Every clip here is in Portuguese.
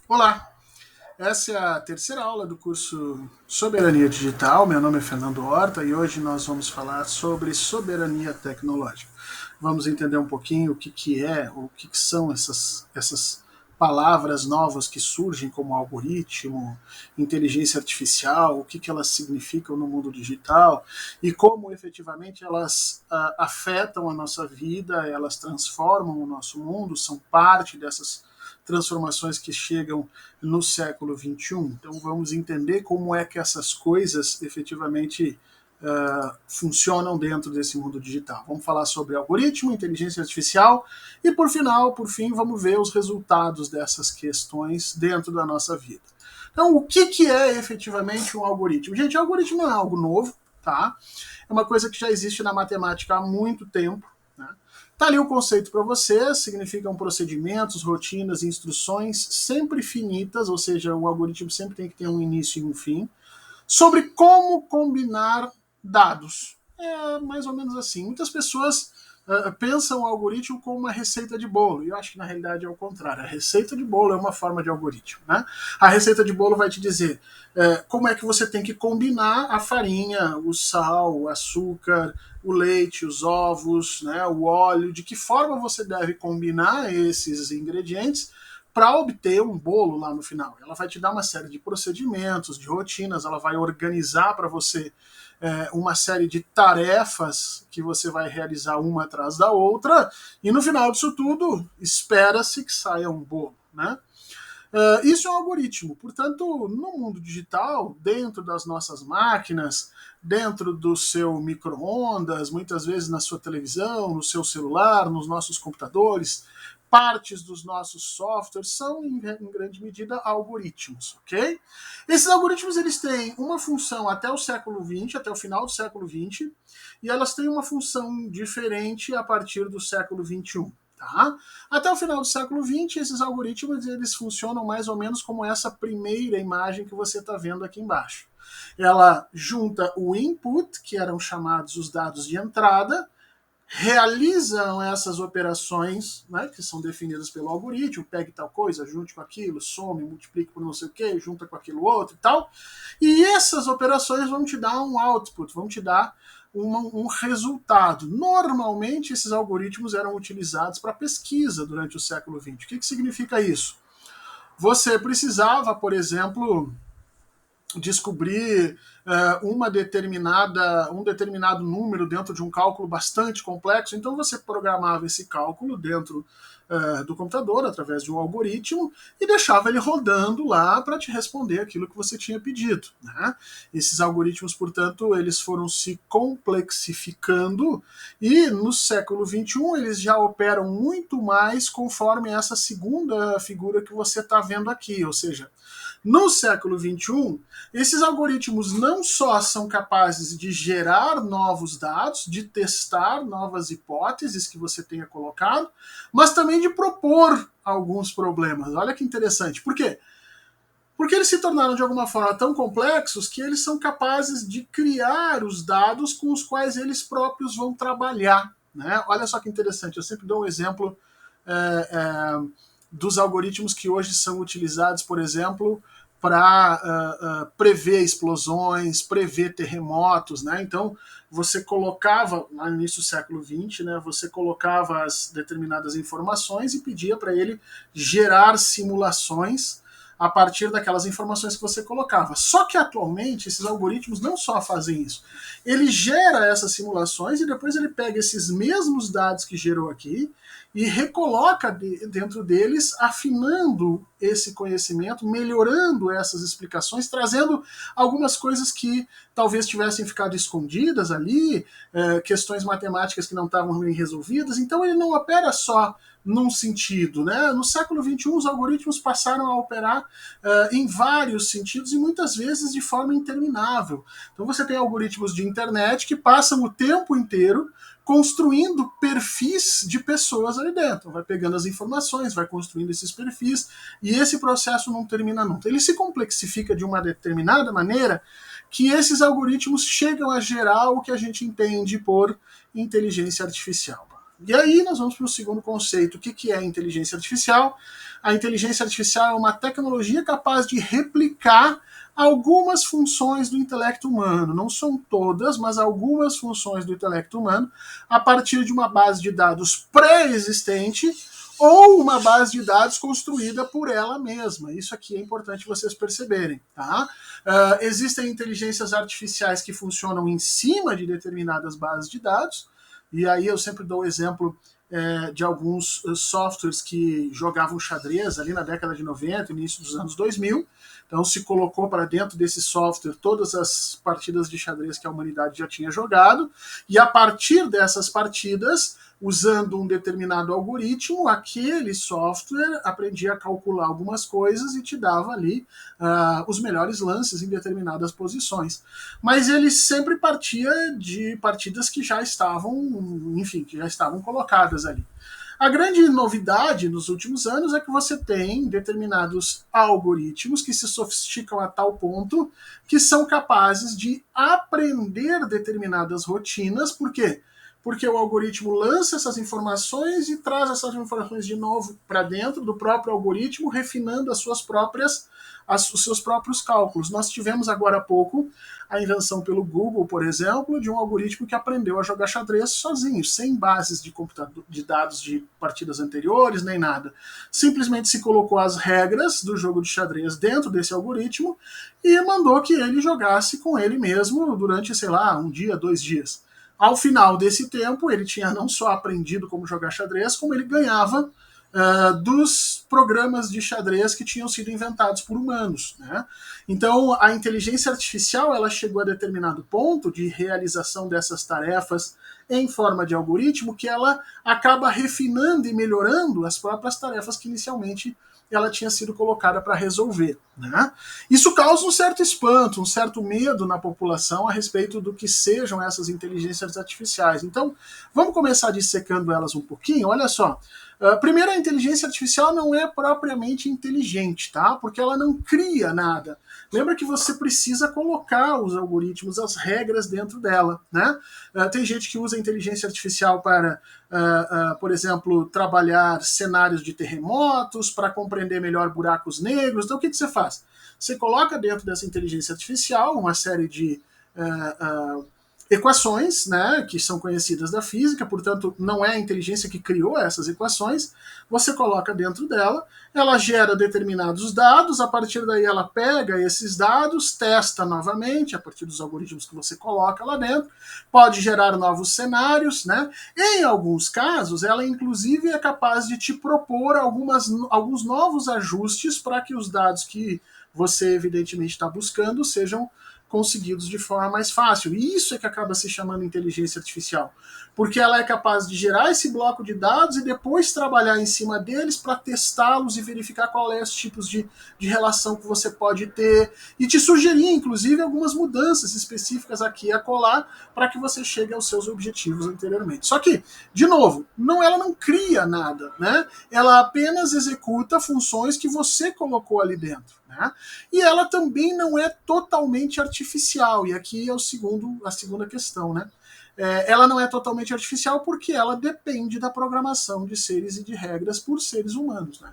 Olá, essa é a terceira aula do curso Soberania Digital. Meu nome é Fernando Horta e hoje nós vamos falar sobre soberania tecnológica. Vamos entender um pouquinho o que são essas palavras novas que surgem como algoritmo, inteligência artificial, o que elas significam no mundo digital e como efetivamente elas afetam a nossa vida, elas transformam o nosso mundo, são parte dessas transformações que chegam no século XXI. Então vamos entender como é que essas coisas efetivamente funcionam dentro desse mundo digital. Vamos falar sobre algoritmo, inteligência artificial e por fim, vamos ver os resultados dessas questões dentro da nossa vida. Então, o que é efetivamente um algoritmo? Gente, algoritmo não é algo novo, tá? É uma coisa que já existe na matemática há muito tempo. Né? Tá ali o conceito para você, significam procedimentos, rotinas, instruções sempre finitas, ou seja, o algoritmo sempre tem que ter um início e um fim, sobre como combinar dados. É mais ou menos assim. Muitas pessoas pensam o algoritmo como uma receita de bolo, e eu acho que na realidade é o contrário. A receita de bolo é uma forma de algoritmo. Né? A receita de bolo vai te dizer como é que você tem que combinar a farinha, o sal, o açúcar, o leite, os ovos, né, o óleo, de que forma você deve combinar esses ingredientes para obter um bolo lá no final. Ela vai te dar uma série de procedimentos, de rotinas, ela vai organizar para você uma série de tarefas que você vai realizar uma atrás da outra, e no final disso tudo, espera-se que saia um bolo. Né? Isso é um algoritmo. Portanto, no mundo digital, dentro das nossas máquinas, dentro do seu micro-ondas, muitas vezes na sua televisão, no seu celular, nos nossos computadores, partes dos nossos softwares são, em grande medida, algoritmos, ok? Esses algoritmos eles têm uma função até o século XX, até o final do século XX, e elas têm uma função diferente a partir do século XXI. Tá? Até o final do século XX, esses algoritmos eles funcionam mais ou menos como essa primeira imagem que você está vendo aqui embaixo. Ela junta o input, que eram chamados os dados de entrada, realizam essas operações, né, que são definidas pelo algoritmo, pegue tal coisa, junte com aquilo, some, multiplique por não sei o que, junta com aquilo outro e tal, e essas operações vão te dar um output, vão te dar um resultado. Normalmente, esses algoritmos eram utilizados para pesquisa durante o século XX. O que significa isso? Você precisava, por exemplo, descobrir um determinado número dentro de um cálculo bastante complexo, então você programava esse cálculo dentro do computador, através de um algoritmo, e deixava ele rodando lá para te responder aquilo que você tinha pedido. Né? Esses algoritmos, portanto, eles foram se complexificando e no século XXI eles já operam muito mais conforme essa segunda figura que você está vendo aqui, ou seja, no século XXI, esses algoritmos não só são capazes de gerar novos dados, de testar novas hipóteses que você tenha colocado, mas também de propor alguns problemas. Olha que interessante. Por quê? Porque eles se tornaram de alguma forma tão complexos que eles são capazes de criar os dados com os quais eles próprios vão trabalhar. Né? Olha só que interessante, eu sempre dou um exemplo é, é, dos algoritmos que hoje são utilizados, por exemplo, para prever explosões, prever terremotos. Né? Então, você colocava, no início do século XX, né, você colocava as determinadas informações e pedia para ele gerar simulações a partir daquelas informações que você colocava. Só que atualmente esses algoritmos não só fazem isso, ele gera essas simulações e depois ele pega esses mesmos dados que gerou aqui e recoloca dentro deles, afinando esse conhecimento, melhorando essas explicações, trazendo algumas coisas que talvez tivessem ficado escondidas ali, questões matemáticas que não estavam bem resolvidas. Então ele não opera só num sentido. Né? No século XXI, os algoritmos passaram a operar em vários sentidos e muitas vezes de forma interminável. Então você tem algoritmos de internet que passam o tempo inteiro construindo perfis de pessoas ali dentro. Vai pegando as informações, vai construindo esses perfis, e esse processo não termina nunca. Ele se complexifica de uma determinada maneira que esses algoritmos chegam a gerar o que a gente entende por inteligência artificial. E aí nós vamos para o segundo conceito. O que é inteligência artificial? A inteligência artificial é uma tecnologia capaz de replicar algumas funções do intelecto humano. Não são todas, mas algumas funções do intelecto humano a partir de uma base de dados pré-existente ou uma base de dados construída por ela mesma. Isso aqui é importante vocês perceberem. Tá? Existem inteligências artificiais que funcionam em cima de determinadas bases de dados, e aí eu sempre dou o exemplo de alguns softwares que jogavam xadrez ali na década de 90, início dos anos 2000. Então se colocou para dentro desse software todas as partidas de xadrez que a humanidade já tinha jogado, e a partir dessas partidas, usando um determinado algoritmo, aquele software aprendia a calcular algumas coisas e te dava ali os melhores lances em determinadas posições. Mas ele sempre partia de partidas que já estavam, enfim, que já estavam colocadas ali. A grande novidade nos últimos anos é que você tem determinados algoritmos que se sofisticam a tal ponto que são capazes de aprender determinadas rotinas. Por quê? Porque o algoritmo lança essas informações e traz essas informações de novo para dentro do próprio algoritmo, refinando os seus próprios cálculos. Nós tivemos agora há pouco a invenção pelo Google, por exemplo, de um algoritmo que aprendeu a jogar xadrez sozinho, sem bases de dados de partidas anteriores, nem nada. Simplesmente se colocou as regras do jogo de xadrez dentro desse algoritmo e mandou que ele jogasse com ele mesmo durante, sei lá, um dia, 2 dias. Ao final desse tempo, ele tinha não só aprendido como jogar xadrez, como ele ganhava dos programas de xadrez que tinham sido inventados por humanos. Né? Então, a inteligência artificial ela chegou a determinado ponto de realização dessas tarefas em forma de algoritmo que ela acaba refinando e melhorando as próprias tarefas que inicialmente ela tinha sido colocada para resolver. Né? Isso causa um certo espanto, um certo medo na população a respeito do que sejam essas inteligências artificiais. Então, vamos começar dissecando elas um pouquinho. Olha só, primeiro, a inteligência artificial não é propriamente inteligente, tá? Porque ela não cria nada. Lembra que você precisa colocar os algoritmos, as regras dentro dela, né? Tem gente que usa a inteligência artificial para, por exemplo, trabalhar cenários de terremotos, para compreender melhor buracos negros. Então, o que você faz? Você coloca dentro dessa inteligência artificial uma série de equações, né, que são conhecidas da física, portanto, não é a inteligência que criou essas equações, você coloca dentro dela, ela gera determinados dados, a partir daí ela pega esses dados, testa novamente, a partir dos algoritmos que você coloca lá dentro, pode gerar novos cenários, né? Em alguns casos, ela inclusive é capaz de te propor alguns novos ajustes para que os dados que você evidentemente está buscando sejam conseguidos de forma mais fácil. E isso é que acaba se chamando inteligência artificial, porque ela é capaz de gerar esse bloco de dados e depois trabalhar em cima deles para testá-los e verificar qual é os tipos de relação que você pode ter e te sugerir, inclusive, algumas mudanças específicas aqui e acolá para que você chegue aos seus objetivos anteriormente. Só que, de novo, ela não cria nada, né? Ela apenas executa funções que você colocou ali dentro. Né? E ela também não é totalmente artificial, e aqui é a segunda questão. Né? Ela não é totalmente artificial porque ela depende da programação de seres e de regras por seres humanos. Né?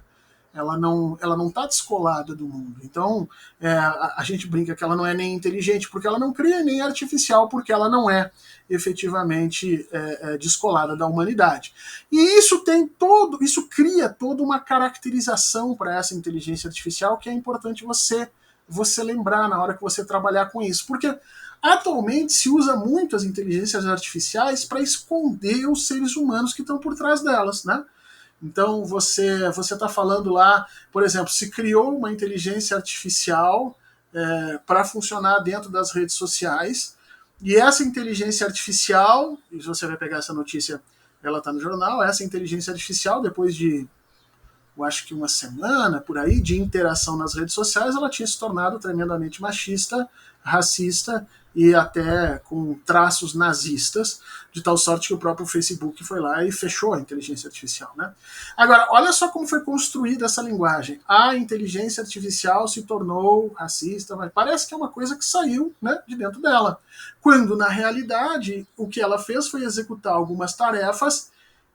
Ela não está descolada do mundo. Então, a gente brinca que ela não é nem inteligente porque ela não cria, nem artificial porque ela não é efetivamente descolada da humanidade. E isso cria toda uma caracterização para essa inteligência artificial que é importante você lembrar na hora que você trabalhar com isso. Porque atualmente se usa muito as inteligências artificiais para esconder os seres humanos que estão por trás delas, né? Então você está falando lá, por exemplo, se criou uma inteligência artificial para funcionar dentro das redes sociais, e essa inteligência artificial, e você vai pegar essa notícia, ela está no jornal, essa inteligência artificial, depois de, eu acho que uma semana, por aí, de interação nas redes sociais, ela tinha se tornado tremendamente machista, racista e até com traços nazistas, de tal sorte que o próprio Facebook foi lá e fechou a inteligência artificial. Né? Agora, olha só como foi construída essa linguagem. A inteligência artificial se tornou racista, mas parece que é uma coisa que saiu, né, de dentro dela. Quando, na realidade, o que ela fez foi executar algumas tarefas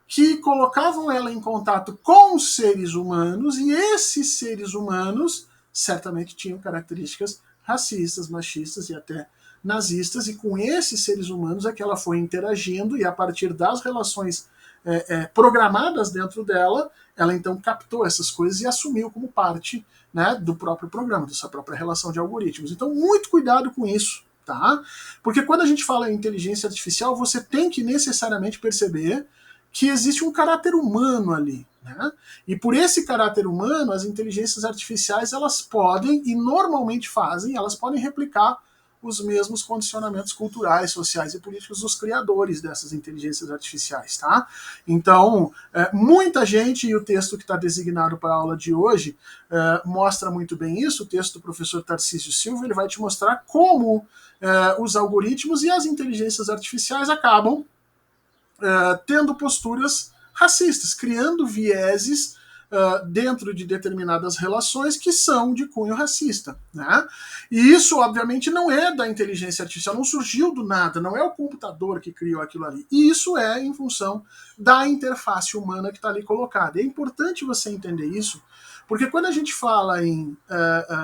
que colocavam ela em contato com os seres humanos, e esses seres humanos certamente tinham características racistas, machistas e até nazistas, e com esses seres humanos é que ela foi interagindo, e a partir das relações programadas dentro dela, ela então captou essas coisas e assumiu como parte, né, do próprio programa, dessa própria relação de algoritmos. Então, muito cuidado com isso, tá? Porque quando a gente fala em inteligência artificial, você tem que necessariamente perceber que existe um caráter humano ali, né? E por esse caráter humano, as inteligências artificiais, elas podem, e normalmente fazem, elas podem replicar os mesmos condicionamentos culturais, sociais e políticos dos criadores dessas inteligências artificiais, tá? Então, muita gente, e o texto que está designado para a aula de hoje mostra muito bem isso. O texto do professor Tarcísio Silva, ele vai te mostrar como os algoritmos e as inteligências artificiais acabam tendo posturas racistas, criando vieses dentro de determinadas relações que são de cunho racista, né? E isso, obviamente, não é da inteligência artificial, não surgiu do nada, não é o computador que criou aquilo ali. E isso é em função da interface humana que está ali colocada. É importante você entender isso, porque quando a gente fala em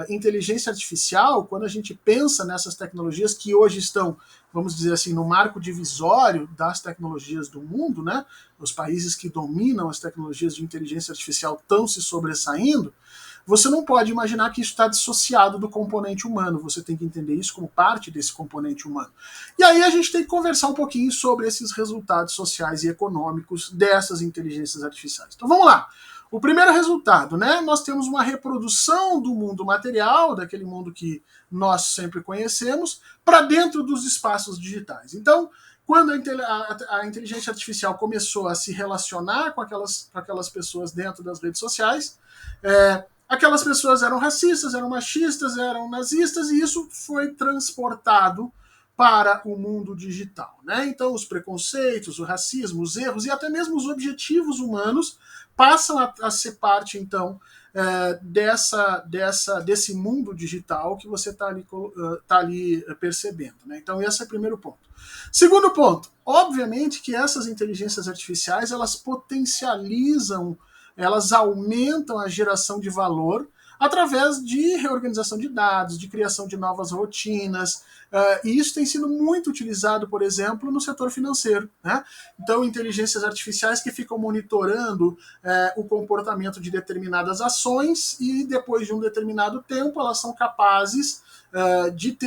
inteligência artificial, quando a gente pensa nessas tecnologias que hoje estão, vamos dizer assim, no marco divisório das tecnologias do mundo, né? Os países que dominam as tecnologias de inteligência artificial estão se sobressaindo. Você não pode imaginar que isso está dissociado do componente humano. Você tem que entender isso como parte desse componente humano. E aí a gente tem que conversar um pouquinho sobre esses resultados sociais e econômicos dessas inteligências artificiais. Então vamos lá. O primeiro resultado, né? Nós temos uma reprodução do mundo material, daquele mundo que nós sempre conhecemos, para dentro dos espaços digitais. Então, quando a inteligência artificial começou a se relacionar com aquelas pessoas dentro das redes sociais, aquelas pessoas eram racistas, eram machistas, eram nazistas, e isso foi transportado para o mundo digital, né? Então, os preconceitos, o racismo, os erros e até mesmo os objetivos humanos passam a ser parte, então, desse mundo digital que você está ali percebendo, né? Então, esse é o primeiro ponto. Segundo ponto, obviamente que essas inteligências artificiais, elas potencializam, elas aumentam a geração de valor através de reorganização de dados, de criação de novas rotinas, e isso tem sido muito utilizado, por exemplo, no setor financeiro, né? Então, inteligências artificiais que ficam monitorando o comportamento de determinadas ações, e depois de um determinado tempo elas são capazes de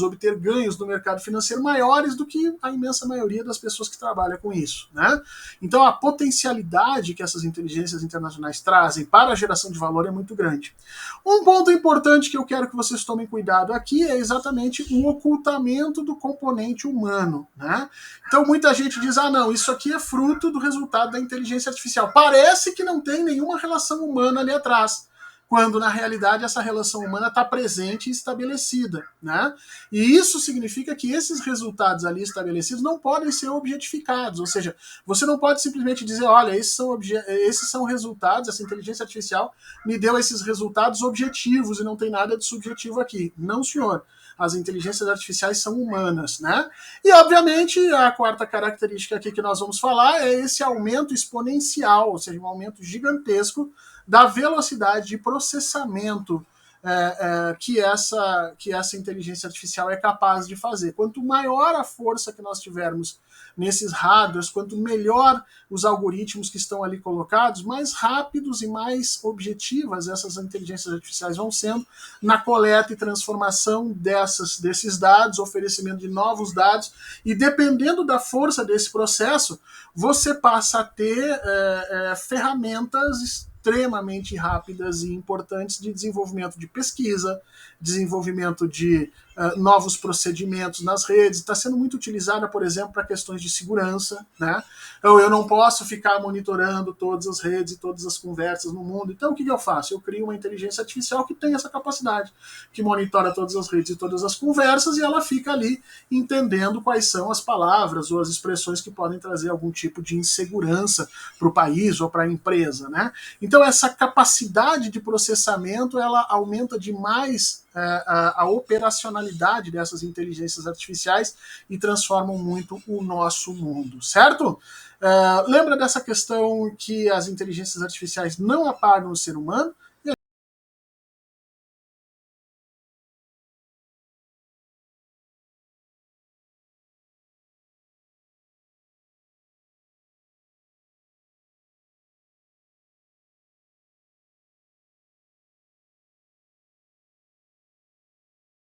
obter ganhos no mercado financeiro maiores do que a imensa maioria das pessoas que trabalham com isso, né? Então, a potencialidade que essas inteligências internacionais trazem para a geração de valor é muito grande. Um ponto importante que eu quero que vocês tomem cuidado aqui é exatamente o ocultamento do componente humano, né? Então, muita gente diz, não, isso aqui é fruto do resultado da inteligência artificial. Parece que não tem nenhuma relação humana ali atrás, quando na realidade essa relação humana está presente e estabelecida, né? E isso significa que esses resultados ali estabelecidos não podem ser objetificados, ou seja, você não pode simplesmente dizer, olha, esses são resultados, essa inteligência artificial me deu esses resultados objetivos e não tem nada de subjetivo aqui. Não, senhor. As inteligências artificiais são humanas, né? E, obviamente, a quarta característica aqui que nós vamos falar é esse aumento exponencial, ou seja, um aumento gigantesco da velocidade de processamento que essa inteligência artificial é capaz de fazer. Quanto maior a força que nós tivermos nesses hardwares, quanto melhor os algoritmos que estão ali colocados, mais rápidos e mais objetivas essas inteligências artificiais vão sendo na coleta e transformação desses dados, oferecimento de novos dados, e dependendo da força desse processo, você passa a ter ferramentas extremamente rápidas e importantes de desenvolvimento de pesquisa, desenvolvimento de novos procedimentos nas redes. Está sendo muito utilizada, por exemplo, para questões de segurança, né? Então, eu não posso ficar monitorando todas as redes e todas as conversas no mundo. Então, o que eu faço? Eu crio uma inteligência artificial que tem essa capacidade, que monitora todas as redes e todas as conversas, e ela fica ali entendendo quais são as palavras ou as expressões que podem trazer algum tipo de insegurança para o país ou para a empresa, né? Então, Então essa capacidade de processamento ela aumenta demais a operacionalidade dessas inteligências artificiais e transformam muito o nosso mundo, certo? Lembra dessa questão que as inteligências artificiais não apagam o ser humano,